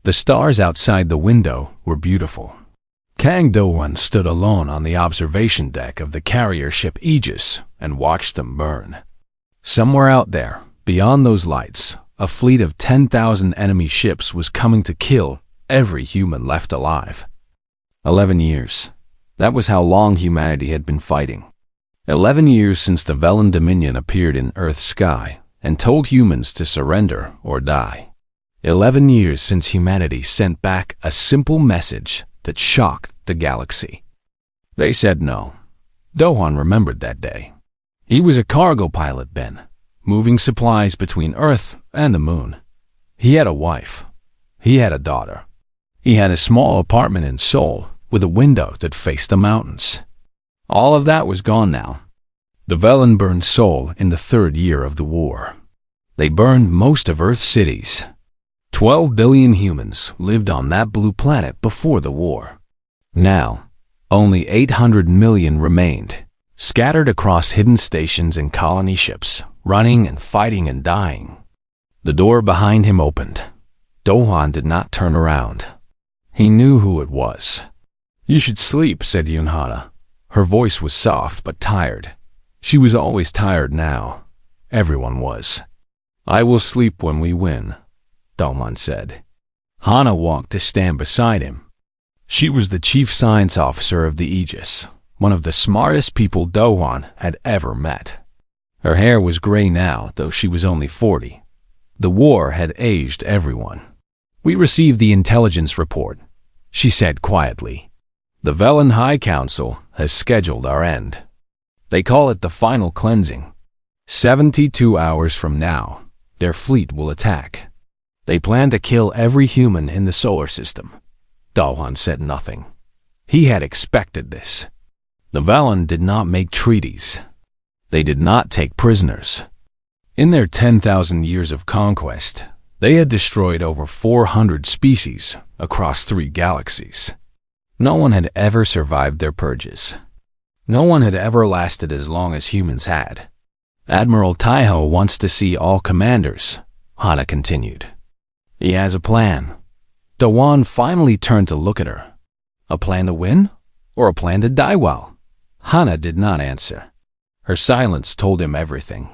The stars outside the window were beautiful. Kang Do-won stood alone on the observation deck of the carrier ship Aegis and watched them burn. Somewhere out there, beyond those lights, a fleet of 10,000 enemy ships was coming to kill every human left alive. 11 years. That was how long humanity had been fighting. 11 years since the Velen Dominion appeared in Earth's sky and told humans to surrender or die. 11 years since humanity sent back a simple message that shocked the galaxy. They said no. Do-won remembered that day. He was a cargo pilot then, moving supplies between Earth and the moon. He had a wife. He had a daughter. He had a small apartment in Seoul with a window that faced the mountains. All of that was gone now. The Velen burned Seoul in the 3rd year of the war. They burned most of Earth's cities. 12 billion humans lived on that blue planet before the war. Now, only 800 million remained, scattered across hidden stations and colony ships, running and fighting and dying. The door behind him opened. Do-won did not turn around. He knew who it was. "You should sleep," said Yun-hana. Her voice was soft but tired. She was always tired now. Everyone was. "I will sleep when we win," Do-won said. Hana walked to stand beside him. She was the chief science officer of the Aegis, one of the smartest people Do-won had ever met. Her hair was gray now, though she was only 40. The war had aged everyone. "We received the intelligence report," she said quietly. "The Velen High Council has scheduled our end. They call it the final cleansing. 72 hours from now, their fleet will attack. They plan to kill every human in the solar system." Do-won said nothing. He had expected this. The Velen did not make treaties. They did not take prisoners. In their 10,000 years of conquest, they had destroyed over 400 species across 3 galaxies. No one had ever survived their purges. No one had ever lasted as long as humans had. "Admiral Taiho wants to see all commanders," Hana continued. "He has a plan." Do-won finally turned to look at her. A plan to win? Or a plan to die well? Hana did not answer. Her silence told him everything.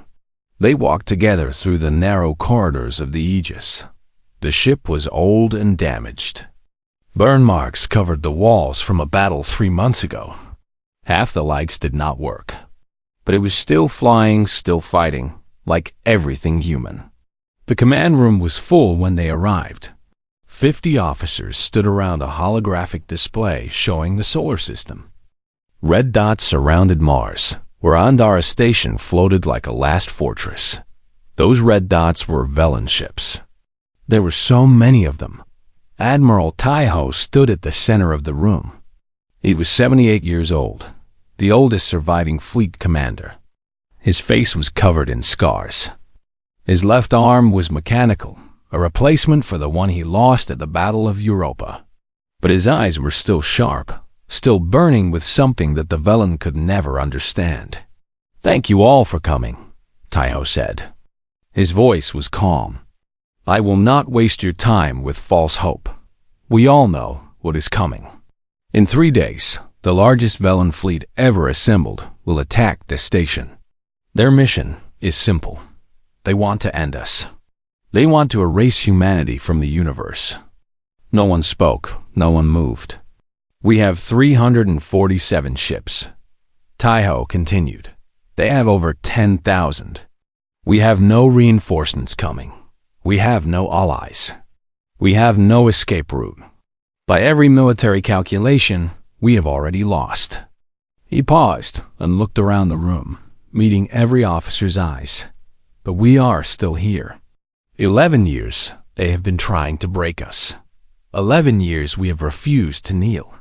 They walked together through the narrow corridors of the Aegis. The ship was old and damaged. Burn marks covered the walls from a battle 3 months ago. Half the lights did not work. But it was still flying, still fighting, like everything human. The command room was full when they arrived. 50 officers stood around a holographic display showing the solar system. Red dots surrounded Mars, where Andara Station floated like a last fortress. Those red dots were Velen ships. There were so many of them. Admiral Taiho stood at the center of the room. He was 78 years old, the oldest surviving fleet commander. His face was covered in scars. His left arm was mechanical, a replacement for the one he lost at the Battle of Europa. But his eyes were still sharp, still burning with something that the Velen could never understand. "Thank you all for coming," Taiho said. His voice was calm. "I will not waste your time with false hope. We all know what is coming. In 3 days, the largest Velen fleet ever assembled will attack this station. Their mission is simple. They want to end us. They want to erase humanity from the universe." No one spoke, no one moved. "We have 347 ships," Taiho continued. "They have over 10,000. We have no reinforcements coming. We have no allies. We have no escape route. By every military calculation, we have already lost." He paused and looked around the room, meeting every officer's eyes. "But we are still here. 11 years they have been trying to break us. 11 years we have refused to kneel.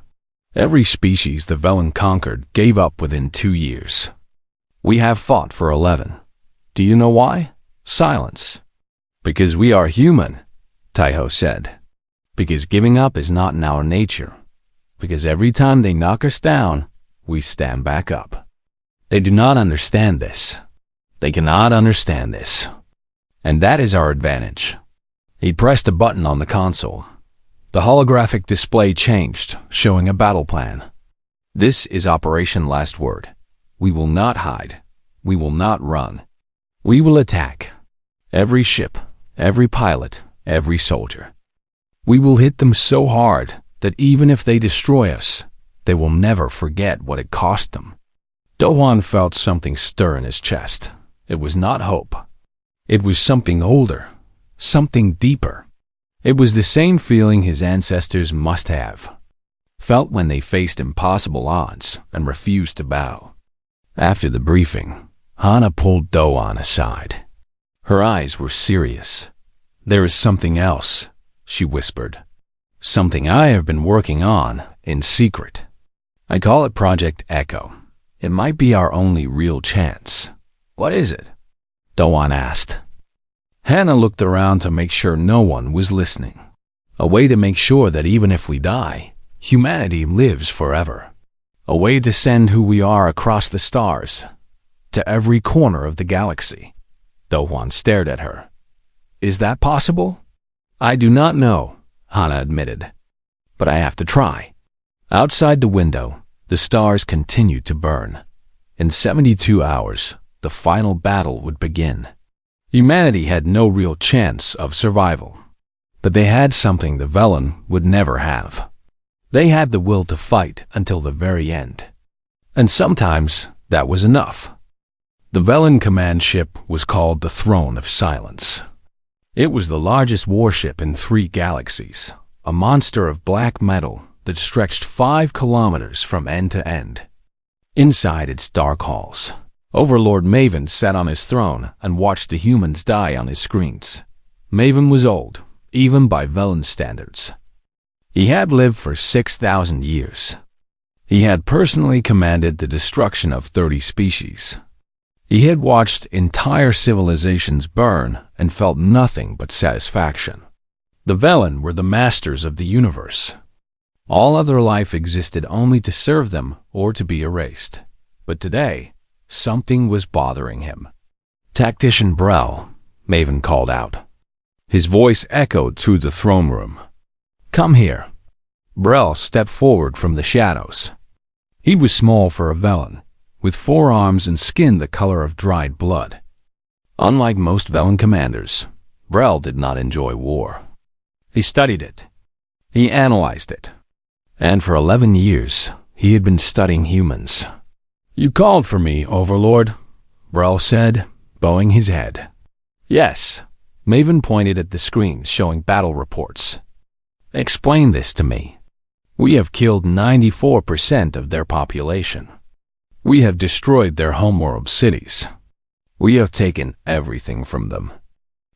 Every species the Velen conquered gave up within 2 years. We have fought for 11. Do you know why? Silence. Because we are human," Taiho said. "Because giving up is not in our nature. Because every time they knock us down, we stand back up. They do not understand this. They cannot understand this. And that is our advantage." He pressed a button on the console. The holographic display changed, showing a battle plan. This is Operation Last Word. We will not hide. We will not run. We will attack. Every ship, every pilot, every soldier. We will hit them so hard that even if they destroy us, they will never forget what it cost them. Do-hwan felt something stir in his chest. It was not hope. It was something older, something deeper. It was the same feeling his ancestors must have felt when they faced impossible odds and refused to bow. After the briefing, Hana pulled Do-hwan aside. Her eyes were serious. "There is something else," she whispered. "Something I have been working on in secret. I call it Project Echo. It might be our only real chance." "What is it?" Do-hwan asked. Hana looked around to make sure no one was listening. "A way to make sure that even if we die, humanity lives forever. A way to send who we are across the stars, to every corner of the galaxy." Do-hwan stared at her. "Is that possible?" "I do not know," Hana admitted. "But I have to try." Outside the window, the stars continued to burn. In 72 hours, the final battle would begin. Humanity had no real chance of survival. But they had something the Velen would never have. They had the will to fight until the very end. And sometimes that was enough. The Velen command ship was called the Throne of Silence. It was the largest warship in 3 galaxies, a monster of black metal that stretched 5 kilometers from end to end. Inside its dark halls, Overlord Maven sat on his throne and watched the humans die on his screens. Maven was old, even by Velen standards. He had lived for 6,000 years. He had personally commanded the destruction of 30 species. He had watched entire civilizations burn and felt nothing but satisfaction. The Velen were the masters of the universe. All other life existed only to serve them or to be erased. But today, something was bothering him. "Tactician Brel," Maven called out. His voice echoed through the throne room. "Come here." Brel stepped forward from the shadows. He was small for a Velen, with 4 arms and skin the color of dried blood. Unlike most Velen commanders, Brel did not enjoy war. He studied it. He analyzed it. And for 11 years, he had been studying humans. "You called for me, Overlord," Brel said, bowing his head. "Yes." Maven pointed at the screens showing battle reports. "Explain this to me. We have killed 94% of their population. We have destroyed their homeworld cities. We have taken everything from them.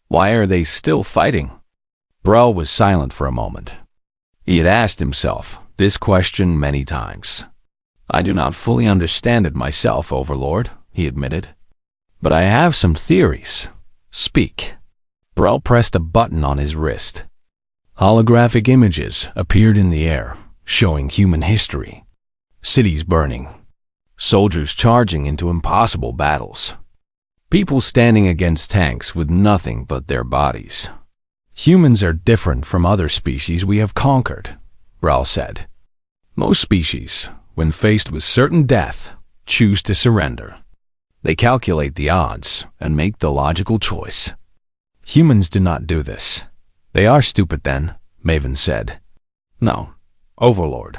Why are they still fighting?" Brel was silent for a moment. He had asked himself this question many times. "I do not fully understand it myself, Overlord," he admitted. "But I have some theories. Speak." Brel pressed a button on his wrist. Holographic images appeared in the air, showing human history. Cities burning. Soldiers charging into impossible battles. People standing against tanks with nothing but their bodies. "Humans are different from other species we have conquered," Brel said. "Most species, when faced with certain death, choose to surrender. They calculate the odds and make the logical choice. Humans do not do this." "They are stupid then," Maven said. "No, Overlord.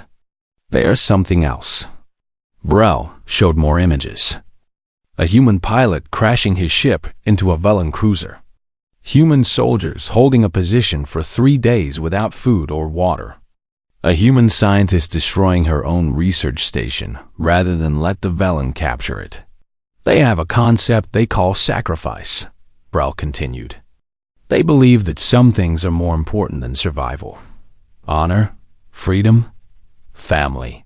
They are something else." Brel showed more images. A human pilot crashing his ship into a Velen cruiser. Human soldiers holding a position for 3 days without food or water. A human scientist destroying her own research station rather than let the Velen capture it. "They have a concept they call sacrifice," Brel continued. "They believe that some things are more important than survival. Honor, freedom, family.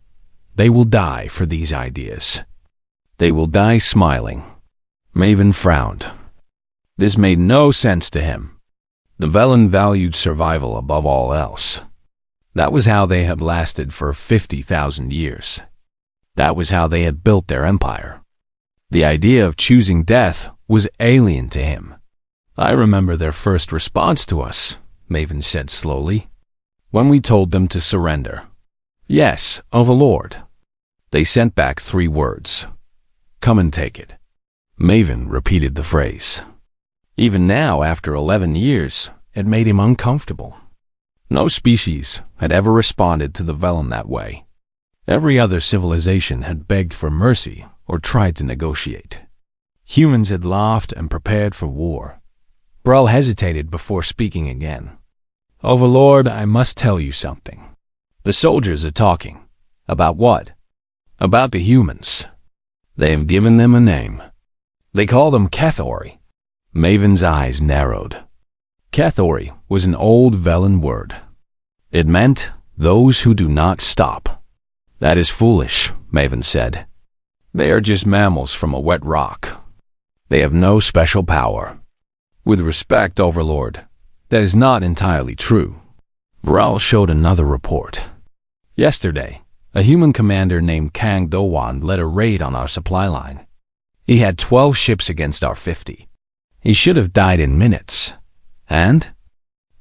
They will die for these ideas. They will die smiling." Maven frowned. This made no sense to him. The Velen valued survival above all else. That was how they had lasted for 50,000 years. That was how they had built their empire. The idea of choosing death was alien to him. "I remember their first response to us," Maven said slowly. when we told them to surrender. Yes, Overlord. They sent back 3 words. Come and take it. Maven repeated the phrase. Even now, after 11 years, it made him uncomfortable. No species had ever responded to the Velen that way. Every other civilization had begged for mercy or tried to negotiate. Humans had laughed and prepared for war. Brel hesitated before speaking again. Overlord, I must tell you something. The soldiers are talking. About what? About the humans. They have given them a name. They call them Kethori. Maven's eyes narrowed. Kethori was an old Velen word. It meant those who do not stop. That is foolish, Maven said. They are just mammals from a wet rock. They have no special power. With respect, Overlord, that is not entirely true. Brel showed another report. Yesterday, a human commander named Kang Do-wan led a raid on our supply line. He had 12 ships against our 50. He should have died in minutes. And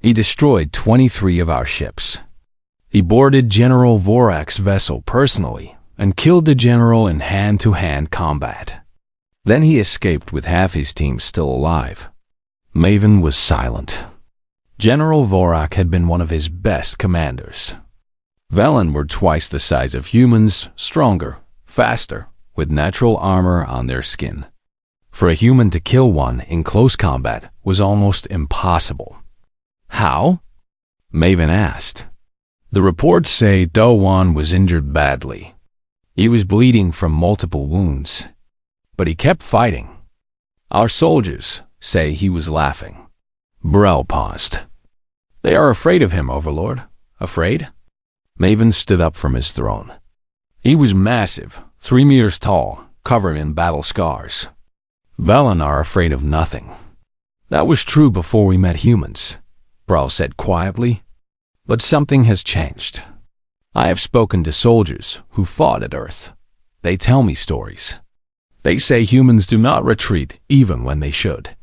he destroyed 23 of our ships. He boarded General Vorak's vessel personally and killed the general in hand-to-hand combat. Then he escaped with half his team still alive. Maven was silent. General Vorak had been one of his best commanders. Velen were twice the size of humans, stronger, faster, with natural armor on their skin. For a human to kill one in close combat was almost impossible. How? Maven asked. The reports say Do-wan was injured badly. He was bleeding from multiple wounds, but he kept fighting. Our soldiers say he was laughing. Brel paused. They are afraid of him, Overlord. Afraid? Maven stood up from his throne. He was massive, 3 meters tall, covered in battle scars. Velen are afraid of nothing. That was true before we met humans, Brel said quietly. But something has changed. I have spoken to soldiers who fought at Earth. They tell me stories. They say humans do not retreat even when they should.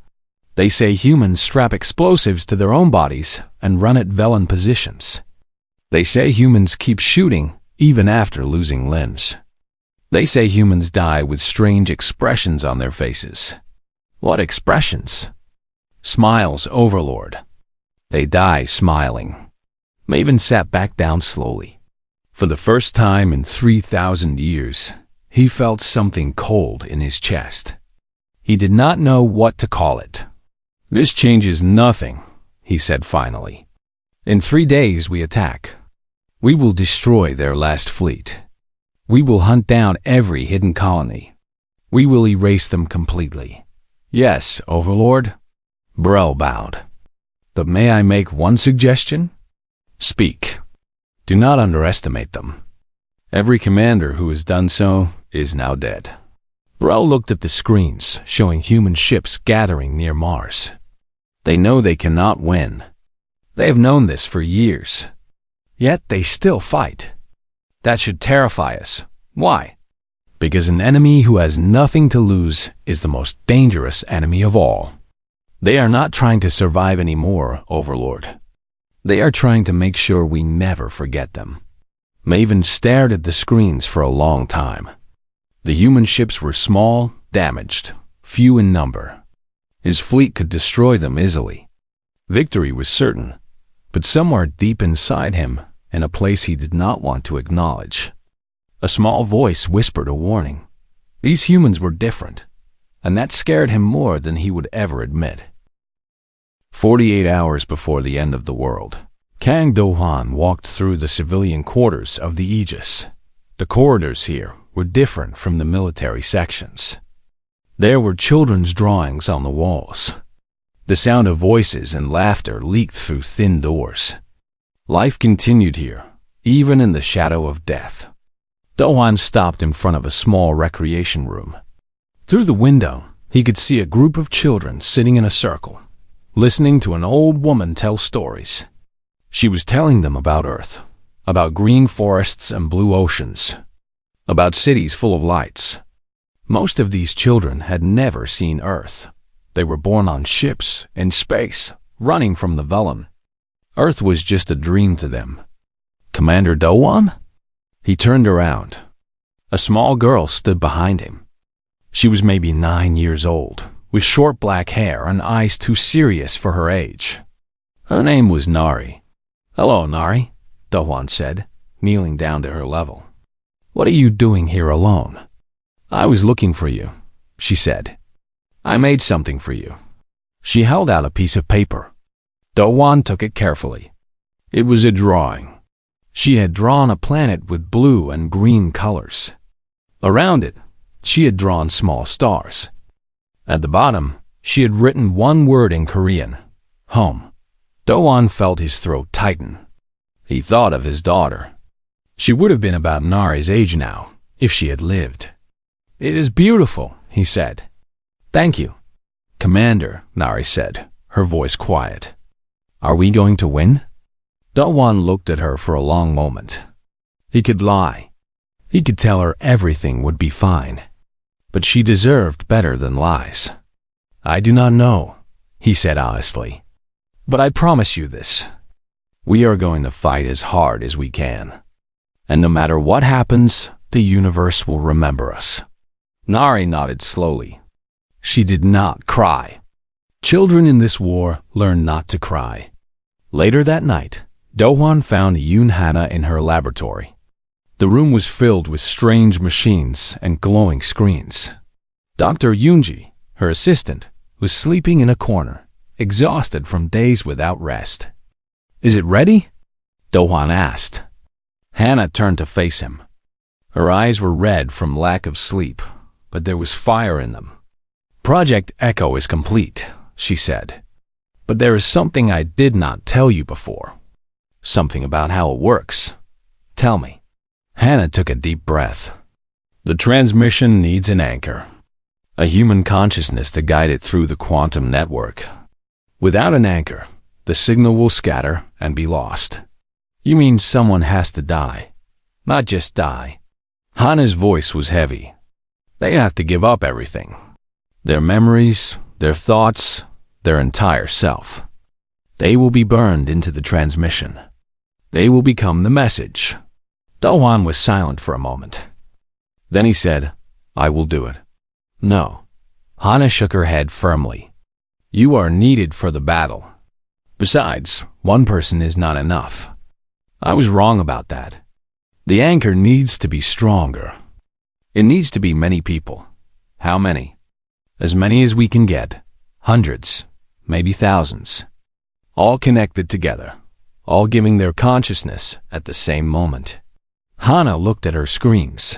They say humans strap explosives to their own bodies and run at Velen positions. They say humans keep shooting even after losing limbs. They say humans die with strange expressions on their faces. What expressions? Smiles, Overlord. They die smiling. Maven sat back down slowly. For the first time in 3,000 years, he felt something cold in his chest. He did not know what to call it. This changes nothing, he said finally. In 3 days we attack. We will destroy their last fleet. We will hunt down every hidden colony. We will erase them completely. Yes, Overlord. Brel bowed. But may I make one suggestion? Speak. Do not underestimate them. Every commander who has done so is now dead. Brel looked at the screens showing human ships gathering near Mars. They know they cannot win. They have known this for years. Yet they still fight. That should terrify us. Why? Because an enemy who has nothing to lose is the most dangerous enemy of all. They are not trying to survive anymore, Overlord. They are trying to make sure we never forget them. Maven stared at the screens for a long time. The human ships were small, damaged, few in number. His fleet could destroy them easily. Victory was certain, but somewhere deep inside him, in a place he did not want to acknowledge, a small voice whispered a warning. These humans were different, and that scared him more than he would ever admit. 48 hours before the end of the world, Kang Do-han walked through the civilian quarters of the Aegis. The corridors here were different from the military sections. There were children's drawings on the walls. The sound of voices and laughter leaked through thin doors. Life continued here, even in the shadow of death. Do-han stopped in front of a small recreation room. Through the window, he could see a group of children sitting in a circle, listening to an old woman tell stories. She was telling them about Earth, about green forests and blue oceans, about cities full of lights. Most of these children had never seen Earth. They were born on ships, in space, running from the Velen. Earth was just a dream to them. Commander Do-won? He turned around. A small girl stood behind him. She was maybe 9 years old, with short black hair and eyes too serious for her age. Her name was Nari. "Hello, Nari," Do-won said, kneeling down to her level. "What are you doing here alone?" "I was looking for you," she said. "I made something for you." She held out a piece of paper. Do-won took it carefully. It was a drawing. She had drawn a planet with blue and green colors. Around it, she had drawn small stars. At the bottom, she had written one word in Korean, home. Do-won felt his throat tighten. He thought of his daughter. She would have been about Nari's age now, if she had lived. "It is beautiful," he said. "Thank you." "Commander," Nari said, her voice quiet. "Are we going to win?" Do-won looked at her for a long moment. He could lie. He could tell her everything would be fine. But she deserved better than lies. "I do not know," he said honestly. "But I promise you this. We are going to fight as hard as we can. And no matter what happens, the universe will remember us." Nari nodded slowly. She did not cry. Children in this war learn not to cry. Later that night, Do-won found Yoon Hana in her laboratory. The room was filled with strange machines and glowing screens. Dr. Yoonji, her assistant, was sleeping in a corner, exhausted from days without rest. "Is it ready?" Do-won asked. Hana turned to face him. Her eyes were red from lack of sleep, but there was fire in them. "Project Echo is complete," she said. "But there is something I did not tell you before. Something about how it works. Tell me." Hana took a deep breath. "The transmission needs an anchor. A human consciousness to guide it through the quantum network. Without an anchor, the signal will scatter and be lost." "You mean someone has to die? Not just die." Hana's voice was heavy. "They have to give up everything. Their memories, their thoughts, their entire self. They will be burned into the transmission. They will become the message." Do-won was silent for a moment. Then he said, "I will do it." "No." Hana shook her head firmly. "You are needed for the battle. Besides, one person is not enough. I was wrong about that. The anchor needs to be stronger. It needs to be many people. How many? As many as we can get. Hundreds, maybe thousands. All connected together, all giving their consciousness at the same moment." Hana looked at her screens.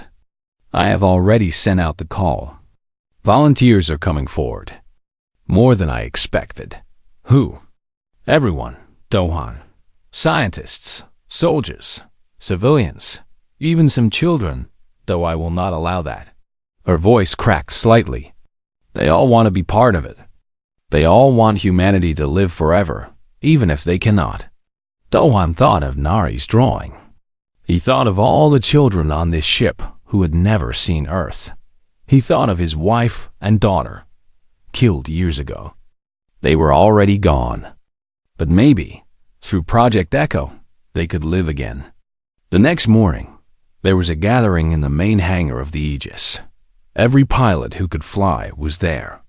"I have already sent out the call. Volunteers are coming forward. More than I expected." "Who?" "Everyone, Do-won. Scientists, soldiers, civilians, even some children, though I will not allow that." Her voice cracked slightly. "They all want to be part of it. They all want humanity to live forever, even if they cannot." Do-won thought of Nari's drawing. He thought of all the children on this ship who had never seen Earth. He thought of his wife and daughter, killed years ago. They were already gone. But maybe, through Project Echo, they could live again. The next morning, there was a gathering in the main hangar of the Aegis. Every pilot who could fly was there.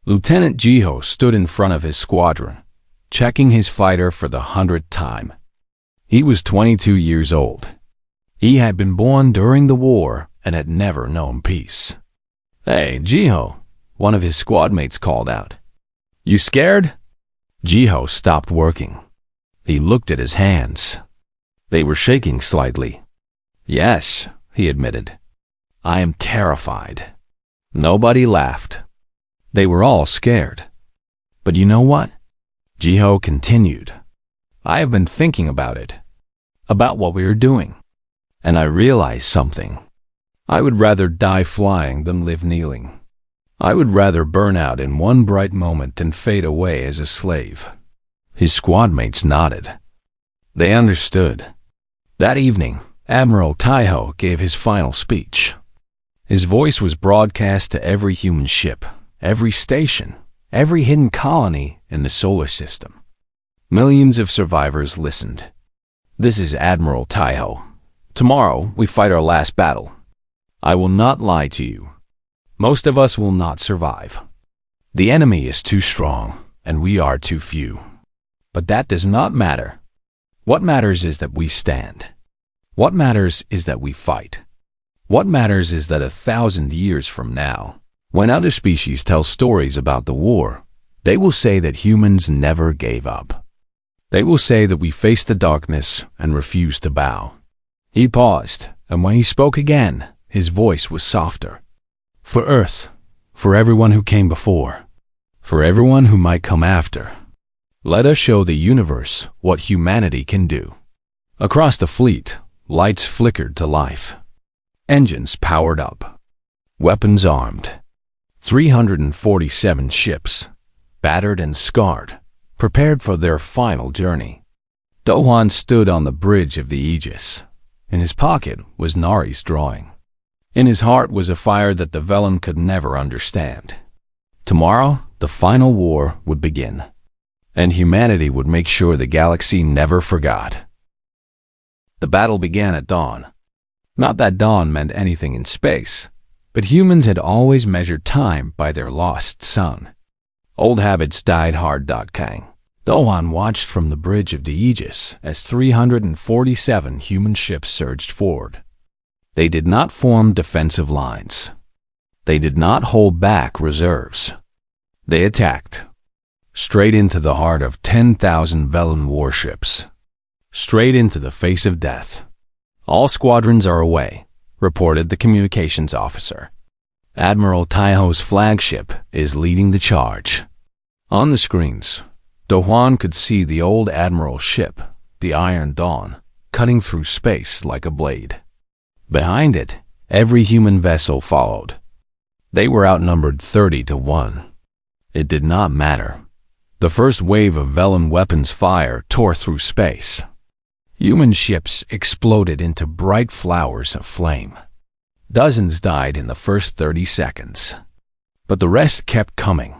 Lieutenant Jiho stood in front of his squadron, checking his fighter for the 100th time. He was 22 years old. He had been born during the war and had never known peace. "Hey, Jiho," one of his squad mates called out. "You scared?" Jiho stopped working. He looked at his hands. They were shaking slightly. "Yes," he admitted. "I am terrified." Nobody laughed. They were all scared. "But you know what?" Jiho continued. "I have been thinking about it, about what we are doing. And I realized something. I would rather die flying than live kneeling. I would rather burn out in one bright moment and fade away as a slave." His squad mates nodded. They understood. That evening, Admiral Taiho gave his final speech. His voice was broadcast to every human ship, every station, every hidden colony in the solar system. Millions of survivors listened. This is Admiral Taiho. Tomorrow, we fight our last battle. I will not lie to you. Most of us will not survive. The enemy is too strong, and we are too few. But that does not matter. What matters is that we stand. What matters is that we fight. What matters is that 1,000 years from now, when other species tell stories about the war, they will say that humans never gave up. They will say that we faced the darkness and refused to bow. He paused, and when he spoke again, his voice was softer. For Earth, for everyone who came before, for everyone who might come after, let us show the universe what humanity can do. Across the fleet, lights flickered to life. Engines powered up. Weapons armed. 347 ships, battered and scarred, prepared for their final journey. Do-hwan stood on the bridge of the Aegis. In his pocket was Nari's drawing. In his heart was a fire that the Velen could never understand. Tomorrow, the final war would begin, and humanity would make sure the galaxy never forgot. The battle began at dawn. Not that dawn meant anything in space, but humans had always measured time by their lost sun. Old habits died hard. Kang. Do-hwan watched from the bridge of the Aegis as 347 human ships surged forward. They did not form defensive lines. They did not hold back reserves. They attacked. Straight into the heart of 10,000 Velen warships. Straight into the face of death. All squadrons are away, reported the communications officer. Admiral Taiho's flagship is leading the charge. On the screens, Do-hwan could see the old admiral's ship, the Iron Dawn, cutting through space like a blade. Behind it, every human vessel followed. They were outnumbered 30-1. It did not matter. The first wave of Velen weapons fire tore through space. Human ships exploded into bright flowers of flame. Dozens died in the first 30 seconds. But the rest kept coming.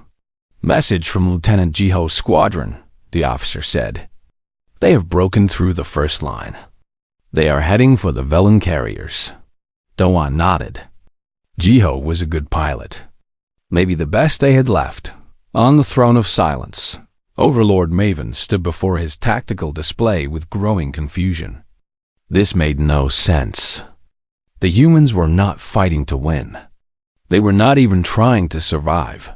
Message from Lieutenant Jiho's squadron, the officer said. They have broken through the first line. They are heading for the Velen carriers. Do-hwan nodded. Jiho was a good pilot. Maybe the best they had left. On the throne of silence, Overlord Maven stood before his tactical display with growing confusion. This made no sense. The humans were not fighting to win. They were not even trying to survive.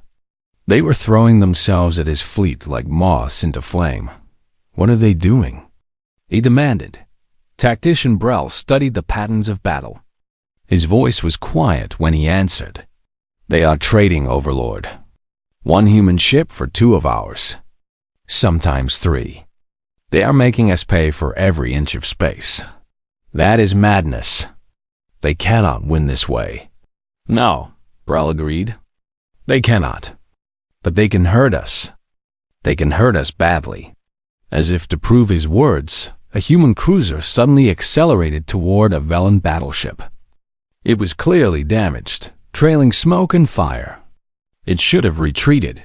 They were throwing themselves at his fleet like moths into flame. What are they doing? He demanded. Tactician Brel studied the patterns of battle. His voice was quiet when he answered. They are trading, Overlord. 1 human ship for 2 of ours. Sometimes 3. They are making us pay for every inch of space. That is madness. They cannot win this way. No, Brel agreed. They cannot. But they can hurt us. They can hurt us badly. As if to prove his words, a human cruiser suddenly accelerated toward a Velen battleship. It was clearly damaged, trailing smoke and fire. It should have retreated.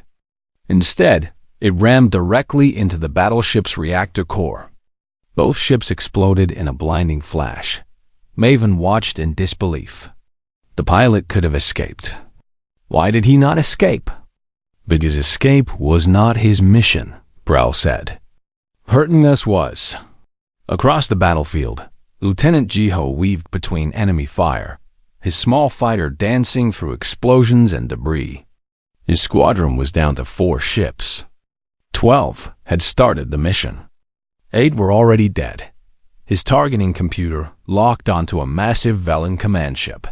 Instead, it rammed directly into the battleship's reactor core. Both ships exploded in a blinding flash. Maven watched in disbelief. The pilot could have escaped. Why did he not escape? Because escape was not his mission, Brel said. Hurting us was. Across the battlefield, Lieutenant Jiho weaved between enemy fire, his small fighter dancing through explosions and debris. His squadron was down to 4 ships. 12 had started the mission. 8 were already dead. His targeting computer locked onto a massive Velen command ship.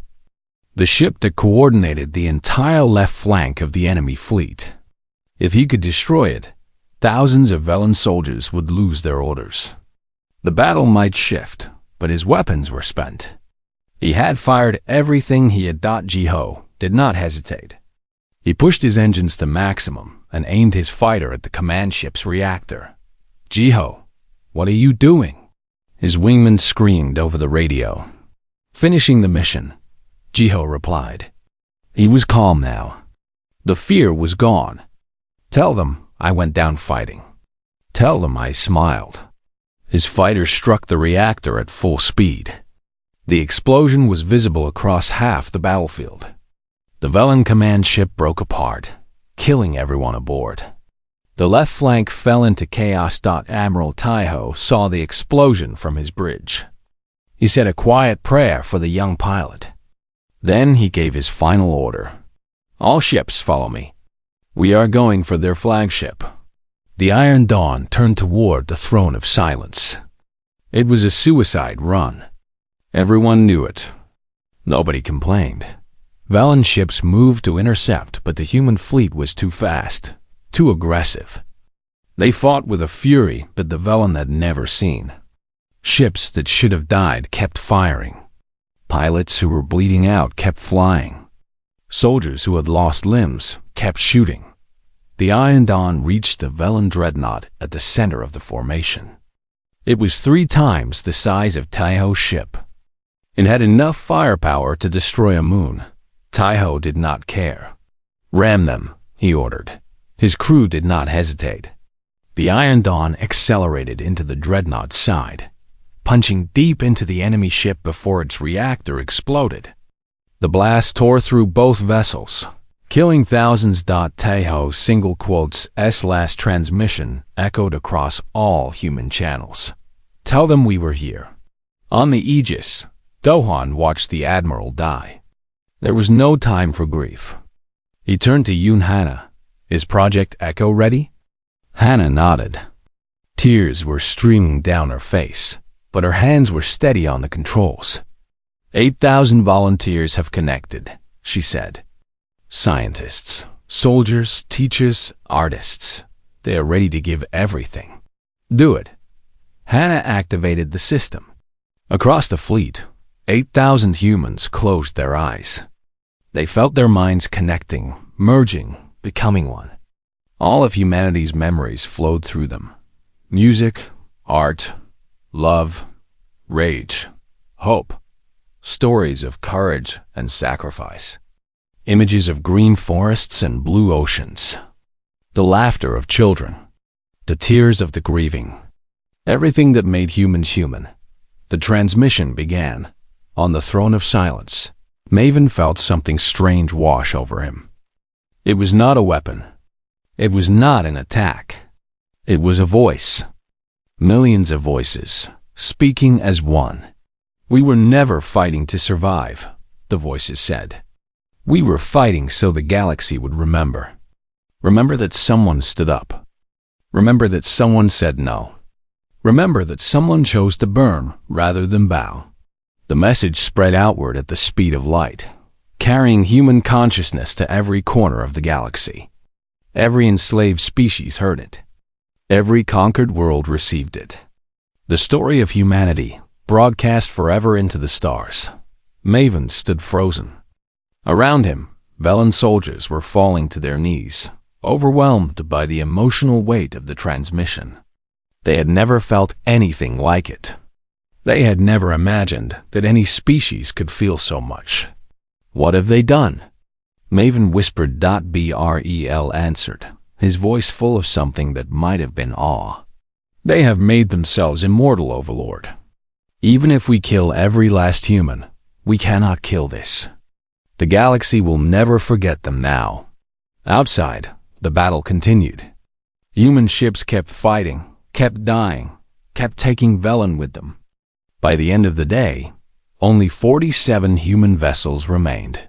The ship that coordinated the entire left flank of the enemy fleet. If he could destroy it, thousands of Velen soldiers would lose their orders. The battle might shift, but his weapons were spent. He had fired everything he had. Jiho did not hesitate. He pushed his engines to maximum and aimed his fighter at the command ship's reactor. Jiho, what are you doing? His wingman screamed over the radio. Finishing the mission, Jiho replied. He was calm now. The fear was gone. Tell them I went down fighting. Tell them I smiled. His fighter struck the reactor at full speed. The explosion was visible across half the battlefield. The Velen command ship broke apart, killing everyone aboard. The left flank fell into chaos. Admiral Taiho saw the explosion from his bridge. He said a quiet prayer for the young pilot. Then he gave his final order. All ships follow me. We are going for their flagship. The Iron Dawn turned toward the Throne of Silence. It was a suicide run. Everyone knew it. Nobody complained. Velen ships moved to intercept, but the human fleet was too fast, too aggressive. They fought with a fury that the Velen had never seen. Ships that should have died kept firing. Pilots who were bleeding out kept flying. Soldiers who had lost limbs kept shooting. The Iron Dawn reached the Velen dreadnought at the center of the formation. It was 3 times the size of Taiho's ship. It had enough firepower to destroy a moon. Taiho did not care. Ram them, he ordered. His crew did not hesitate. The Iron Dawn accelerated into the dreadnought's side, punching deep into the enemy ship before its reactor exploded. The blast tore through both vessels, killing thousands. Taiho's single quotes S-last transmission echoed across all human channels. Tell them we were here. On the Aegis, Dohan watched the Admiral die. There was no time for grief. He turned to Yoon Hannah. Is Project Echo ready? Hannah nodded. Tears were streaming down her face, but her hands were steady on the controls. 8,000 volunteers have connected, she said. Scientists, soldiers, teachers, artists. They are ready to give everything. Do it. Hannah activated the system. Across the fleet, 8,000 humans closed their eyes. They felt their minds connecting, merging, becoming one. All of humanity's memories flowed through them. Music, art, love, rage, hope, stories of courage and sacrifice. Images of green forests and blue oceans. The laughter of children. The tears of the grieving. Everything that made humans human. The transmission began. On the Throne of Silence, Maven felt something strange wash over him. It was not a weapon. It was not an attack. It was a voice. Millions of voices, speaking as one. We were never fighting to survive, the voices said. We were fighting so the galaxy would remember. Remember that someone stood up. Remember that someone said no. Remember that someone chose to burn rather than bow. The message spread outward at the speed of light, carrying human consciousness to every corner of the galaxy. Every enslaved species heard it. Every conquered world received it. The story of humanity, broadcast forever into the stars. Maven stood frozen. Around him, Velen soldiers were falling to their knees, overwhelmed by the emotional weight of the transmission. They had never felt anything like it. They had never imagined that any species could feel so much. What have they done? Maven whispered. Brel answered, his voice full of something that might have been awe. They have made themselves immortal, Overlord. Even if we kill every last human, we cannot kill this. The galaxy will never forget them now. Outside, the battle continued. Human ships kept fighting, kept dying, kept taking Velen with them. By the end of the day, only 47 human vessels remained.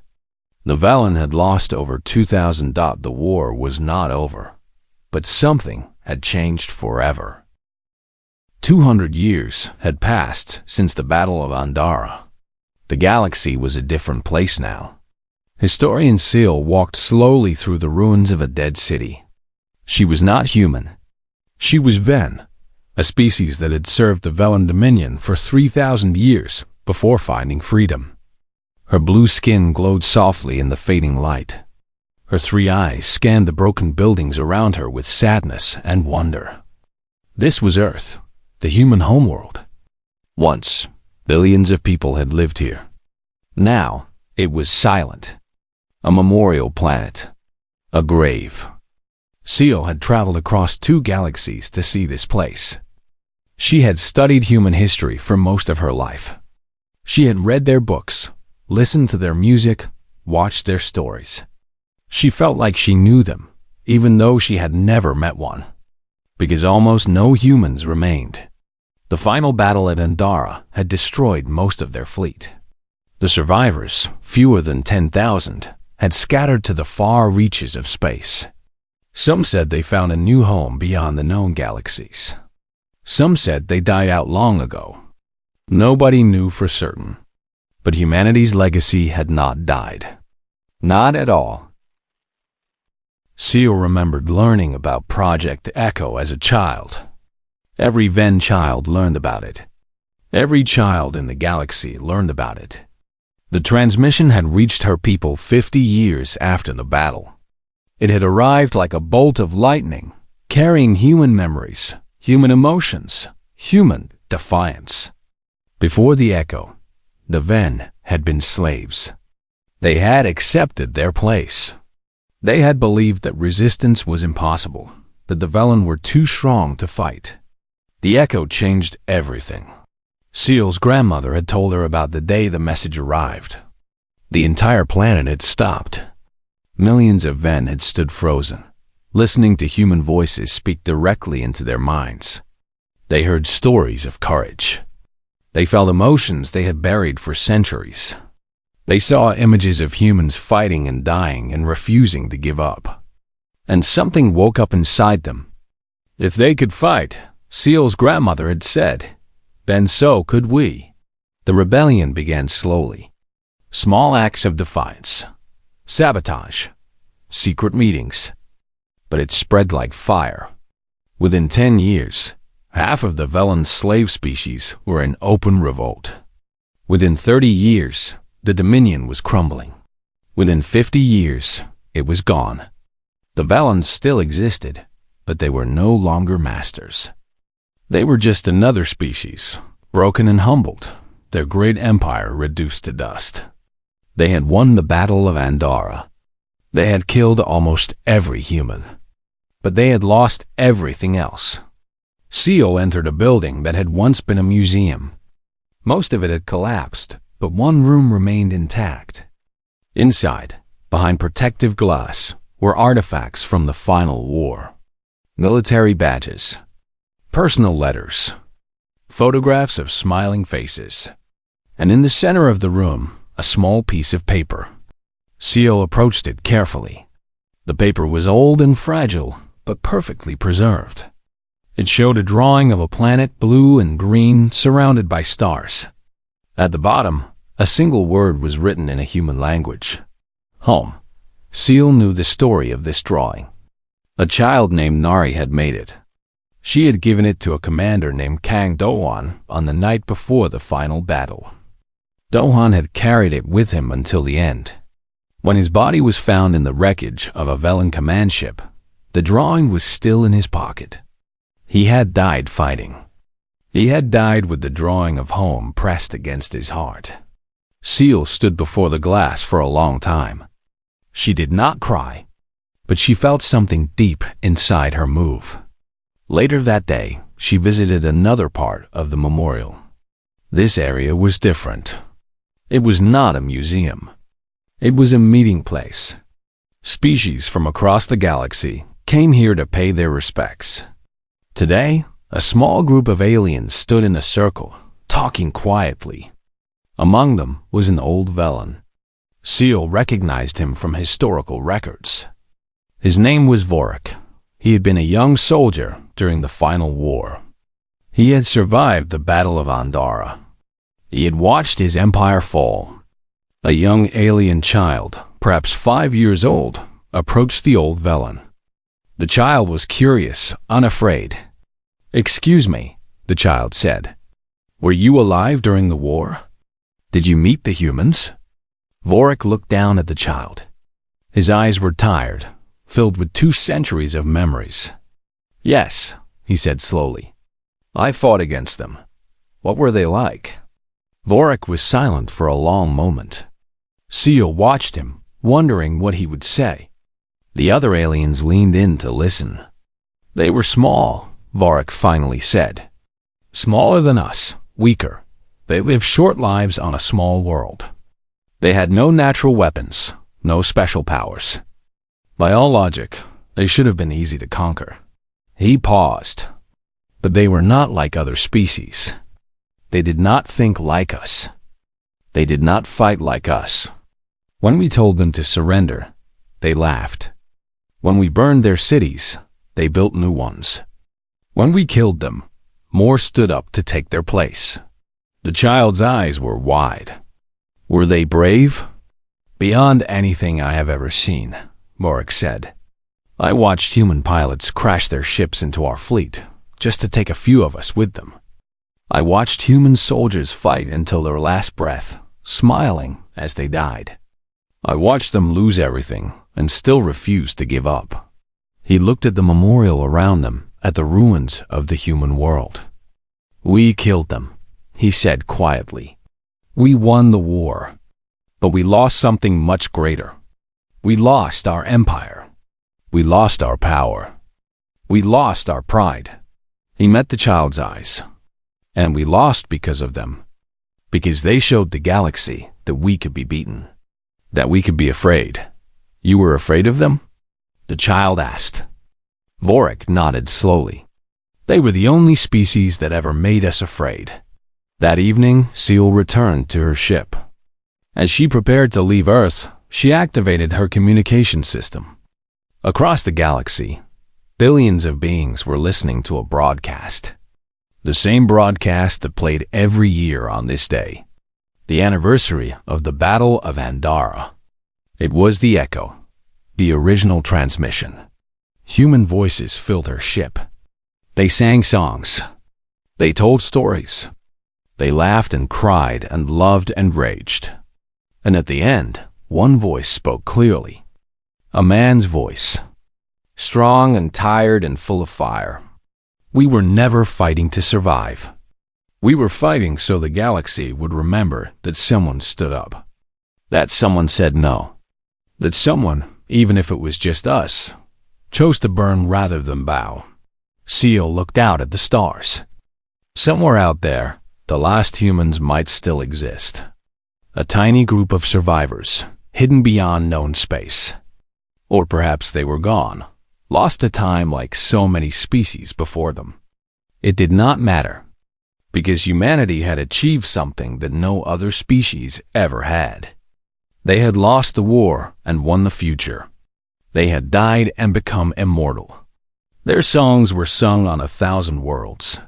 The Velen had lost over 2,000. The war was not over, but something had changed forever. 200 years had passed since the Battle of Andara. The galaxy was a different place now. Historian Seal walked slowly through the ruins of a dead city. She was not human. She was Ven, a species that had served the Velen Dominion for 3,000 years before finding freedom. Her blue skin glowed softly in the fading light. Her 3 eyes scanned the broken buildings around her with sadness and wonder. This was Earth, the human homeworld. Once, billions of people had lived here. Now, it was silent. A memorial planet. A grave. Seal had traveled across 2 galaxies to see this place. She had studied human history for most of her life. She had read their books, listened to their music, watched their stories. She felt like she knew them, even though she had never met one, because almost no humans remained. The final battle at Andara had destroyed most of their fleet. The survivors, fewer than 10,000, had scattered to the far reaches of space. Some said they found a new home beyond the known galaxies. Some said they died out long ago. Nobody knew for certain. But humanity's legacy had not died. Not at all. Seal remembered learning about Project Echo as a child. Every Venn child learned about it. Every child in the galaxy learned about it. The transmission had reached her people 50 years after the battle. It had arrived like a bolt of lightning, carrying human memories, human emotions, human defiance. Before the Echo, the Venn had been slaves. They had accepted their place. They had believed that resistance was impossible, that the Velen were too strong to fight. The Echo changed everything. Seal's grandmother had told her about the day the message arrived. The entire planet had stopped. Millions of Venn had stood frozen, listening to human voices speak directly into their minds. They heard stories of courage. They felt emotions they had buried for centuries. They saw images of humans fighting and dying and refusing to give up. And something woke up inside them. If they could fight, Seal's grandmother had said, then so could we. The rebellion began slowly. Small acts of defiance, sabotage, secret meetings. But it spread like fire. Within 10 years, half of the Velen slave species were in open revolt. Within 30 years, the Dominion was crumbling. Within 50 years, it was gone. The Velen still existed, but they were no longer masters. They were just another species, broken and humbled, their great empire reduced to dust. They had won the Battle of Andara. They had killed almost every human. But they had lost everything else. Seal entered a building that had once been a museum. Most of it had collapsed, but one room remained intact. Inside, behind protective glass, were artifacts from the Final War. Military badges, personal letters, photographs of smiling faces, and in the center of the room, a small piece of paper. Seal approached it carefully. The paper was old and fragile, but perfectly preserved. It showed a drawing of a planet blue and green surrounded by stars. At the bottom, a single word was written in a human language. Home. Seal knew the story of this drawing. A child named Nari had made it. She had given it to a commander named Kang Dohan on the night before the final battle. Dohan had carried it with him until the end. When his body was found in the wreckage of a Velen command ship, the drawing was still in his pocket. He had died fighting. He had died with the drawing of home pressed against his heart. Seal stood before the glass for a long time. She did not cry, but she felt something deep inside her move. Later that day, she visited another part of the memorial. This area was different. It was not a museum. It was a meeting place. Species from across the galaxy came here to pay their respects. Today, a small group of aliens stood in a circle, talking quietly. Among them was an old Velen. Seal recognized him from historical records. His name was Vorik. He had been a young soldier during the Final War. He had survived the Battle of Andara. He had watched his empire fall. A young alien child, perhaps 5 years old, approached the old Velen. The child was curious, unafraid. "Excuse me," the child said. "Were you alive during the war? Did you meet the humans?" Vorik looked down at the child. His eyes were tired, filled with 2 centuries of memories. "Yes," he said slowly. "I fought against them. What were they like?" Vorik was silent for a long moment. Seal watched him, wondering what he would say. The other aliens leaned in to listen. They were small, Vorik finally said. Smaller than us, weaker. They lived short lives on a small world. They had no natural weapons, no special powers. By all logic, they should have been easy to conquer. He paused. But they were not like other species. They did not think like us. They did not fight like us. When we told them to surrender, they laughed. When we burned their cities, they built new ones. When we killed them, more stood up to take their place. The child's eyes were wide. Were they brave? Beyond anything I have ever seen, Vorik said. I watched human pilots crash their ships into our fleet, just to take a few of us with them. I watched human soldiers fight until their last breath, smiling as they died. I watched them lose everything and still refuse to give up. He looked at the memorial around them, at the ruins of the human world. We killed them, he said quietly. We won the war, but we lost something much greater. We lost our empire. We lost our power. We lost our pride. He met the child's eyes. And we lost because of them. Because they showed the galaxy that we could be beaten. That we could be afraid. You were afraid of them? The child asked. Vorik nodded slowly. They were the only species that ever made us afraid. That evening, Seal returned to her ship. As she prepared to leave Earth, she activated her communication system. Across the galaxy, billions of beings were listening to a broadcast. The same broadcast that played every year on this day. The anniversary of the Battle of Andara. It was the echo, the original transmission. Human voices filled her ship. They sang songs. They told stories. They laughed and cried and loved and raged. And at the end, one voice spoke clearly. A man's voice. Strong and tired and full of fire. We were never fighting to survive. We were fighting so the galaxy would remember that someone stood up. That someone said no. That someone, even if it was just us, chose to burn rather than bow. Seal looked out at the stars. Somewhere out there, the last humans might still exist. A tiny group of survivors, hidden beyond known space. Or perhaps they were gone, lost to time like so many species before them. It did not matter, because humanity had achieved something that no other species ever had. They had lost the war and won the future. They had died and become immortal. Their songs were sung on 1,000 worlds.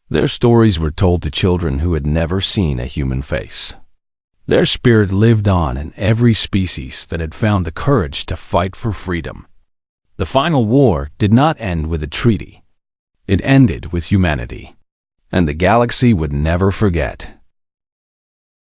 Their stories were told to children who had never seen a human face. Their spirit lived on in every species that had found the courage to fight for freedom. The final war did not end with a treaty. It ended with humanity. And the galaxy would never forget.